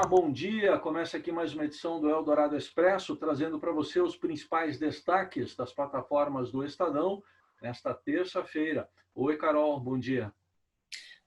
Olá, bom dia. Começa aqui mais uma edição do Eldorado Expresso, trazendo para você os principais destaques das plataformas do Estadão nesta terça-feira. Oi, Carol, bom dia.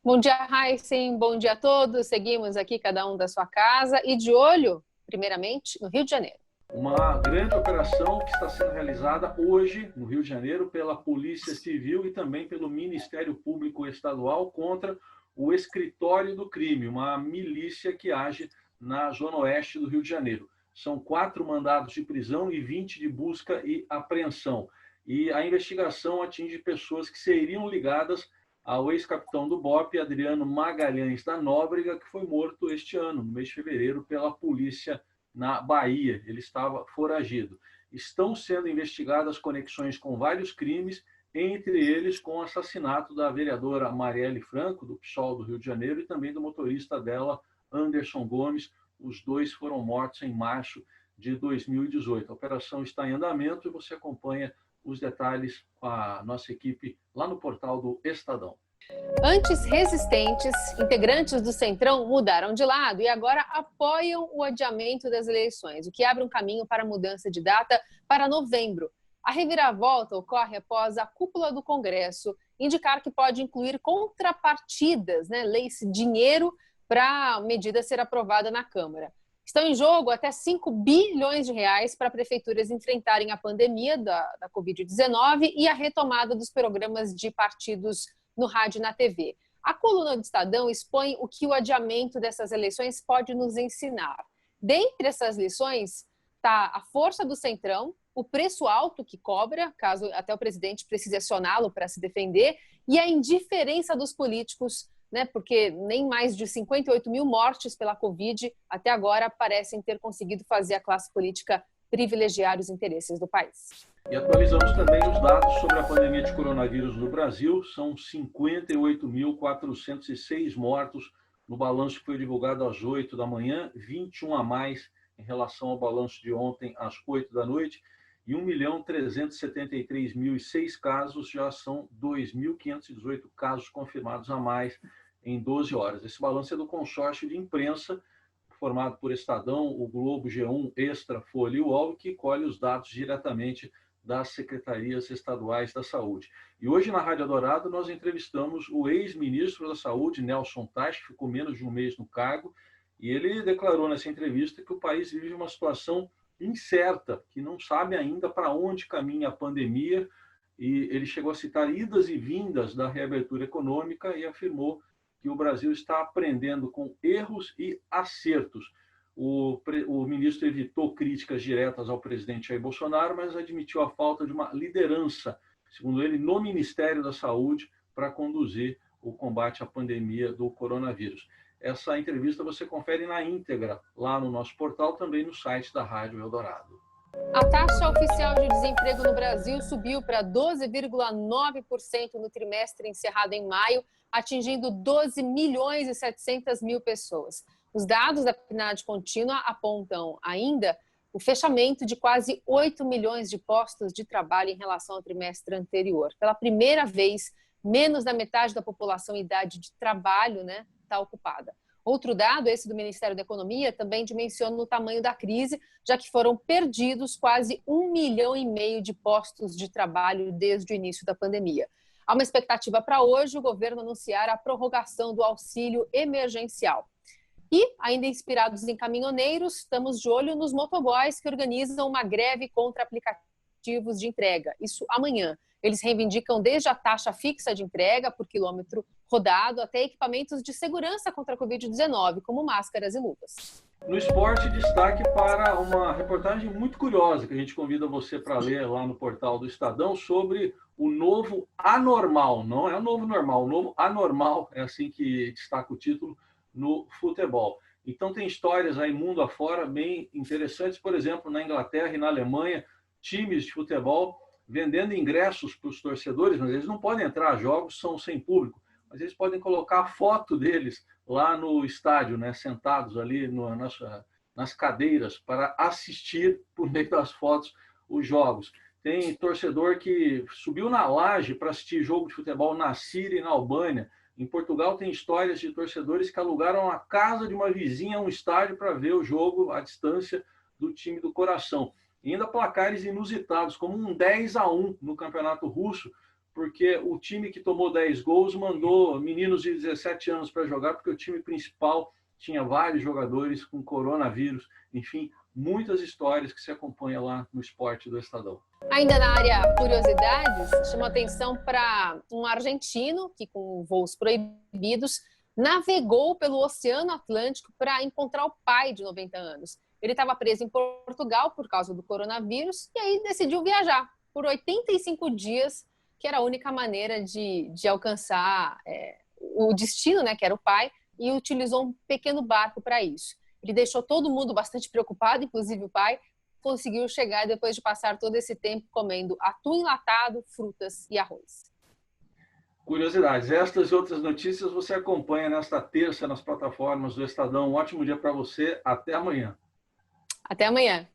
Bom dia, Heisen. Bom dia a todos. Seguimos aqui, cada um da sua casa e de olho, primeiramente, no Rio de Janeiro. Uma grande operação que está sendo realizada hoje no Rio de Janeiro pela Polícia Civil e também pelo Ministério Público Estadual contra o Escritório do Crime, uma milícia que age na zona oeste do Rio de Janeiro. São 4 mandados de prisão e 20 de busca e apreensão. E a investigação atinge pessoas que seriam ligadas ao ex-capitão do BOPE, Adriano Magalhães da Nóbrega, que foi morto este ano, no mês de fevereiro, pela polícia na Bahia. Ele estava foragido. Estão sendo investigadas conexões com vários crimes, entre eles com o assassinato da vereadora Marielle Franco, do PSOL do Rio de Janeiro, e também do motorista dela, Anderson Gomes. Os dois foram mortos em março de 2018. A operação está em andamento e você acompanha os detalhes com a nossa equipe lá no portal do Estadão. Antes resistentes, integrantes do Centrão mudaram de lado e agora apoiam o adiamento das eleições, o que abre um caminho para a mudança de data para novembro. A reviravolta ocorre após a cúpula do Congresso indicar que pode incluir contrapartidas, leis dinheiro para a medida ser aprovada na Câmara. Estão em jogo até 5 bilhões de reais para prefeituras enfrentarem a pandemia da Covid-19 e a retomada dos programas de partidos no rádio e na TV. A coluna do Estadão expõe o que o adiamento dessas eleições pode nos ensinar. Dentre essas lições está a força do Centrão, o preço alto que cobra, caso até o presidente precise acioná-lo para se defender, e a indiferença dos políticos, porque nem mais de 58 mil mortes pela Covid até agora parecem ter conseguido fazer a classe política privilegiar os interesses do país. E atualizamos também os dados sobre a pandemia de coronavírus no Brasil. São 58.406 mortos no balanço que foi divulgado às 8 da manhã, 21 a mais em relação ao balanço de ontem às 8 da noite. E 1.373.006 casos, já são 2.518 casos confirmados a mais em 12 horas. Esse balanço é do consórcio de imprensa, formado por Estadão, o Globo, G1, Extra, Folha e UOL, que colhe os dados diretamente das secretarias estaduais da saúde. E hoje, na Rádio Eldorado, nós entrevistamos o ex-ministro da Saúde, Nelson Taixe, que ficou menos de um mês no cargo, e ele declarou nessa entrevista que o país vive uma situação incerta, que não sabe ainda para onde caminha a pandemia, e ele chegou a citar idas e vindas da reabertura econômica e afirmou que o Brasil está aprendendo com erros e acertos. O ministro evitou críticas diretas ao presidente Jair Bolsonaro, mas admitiu a falta de uma liderança, segundo ele, no Ministério da Saúde para conduzir o combate à pandemia do coronavírus. Essa entrevista você confere na íntegra lá no nosso portal, também no site da Rádio Eldorado. A taxa oficial de desemprego no Brasil subiu para 12,9% no trimestre encerrado em maio, atingindo 12 milhões e 700 mil pessoas. Os dados da PNAD contínua apontam ainda o fechamento de quase 8 milhões de postos de trabalho em relação ao trimestre anterior. Pela primeira vez, menos da metade da população em idade de trabalho está ocupada. Outro dado, esse do Ministério da Economia, também dimensiona o tamanho da crise, já que foram perdidos quase 1,5 milhão de postos de trabalho desde o início da pandemia. Há uma expectativa para hoje o governo anunciar a prorrogação do auxílio emergencial. E, ainda inspirados em caminhoneiros, estamos de olho nos motoboys que organizam uma greve contra aplicativos de entrega. Isso amanhã. Eles reivindicam desde a taxa fixa de entrega por quilômetro rodado até equipamentos de segurança contra a Covid-19, como máscaras e luvas. No esporte, destaque para uma reportagem muito curiosa que a gente convida você para ler lá no portal do Estadão sobre o novo anormal. Não é o novo normal, o novo anormal, é assim que destaca o título, no futebol. Então tem histórias aí mundo afora bem interessantes, por exemplo, na Inglaterra e na Alemanha, times de futebol vendendo ingressos para os torcedores, mas eles não podem entrar a jogos, são sem público, mas eles podem colocar a foto deles lá no estádio, sentados ali nas cadeiras para assistir por meio das fotos os jogos. Tem torcedor que subiu na laje para assistir jogo de futebol na Síria e na Albânia, Em Portugal tem histórias de torcedores que alugaram a casa de uma vizinha a um estádio para ver o jogo à distância do time do coração. E ainda placares inusitados, como um 10-1 no Campeonato Russo, porque o time que tomou 10 gols mandou meninos de 17 anos para jogar, porque o time principal tinha vários jogadores com coronavírus. Enfim, muitas histórias que se acompanham lá no esporte do Estadão. Ainda na área curiosidades, chama atenção para um argentino que, com voos proibidos, navegou pelo Oceano Atlântico para encontrar o pai de 90 anos. Ele estava preso em Portugal por causa do coronavírus e aí decidiu viajar por 85 dias, que era a única maneira de alcançar o destino, né, que era o pai, e utilizou um pequeno barco para isso. Ele deixou todo mundo bastante preocupado, inclusive o pai. Conseguiu chegar depois de passar todo esse tempo comendo atum enlatado, frutas e arroz. Curiosidades. Estas e outras notícias você acompanha nesta terça nas plataformas do Estadão. Um ótimo dia para você. Até amanhã. Até amanhã.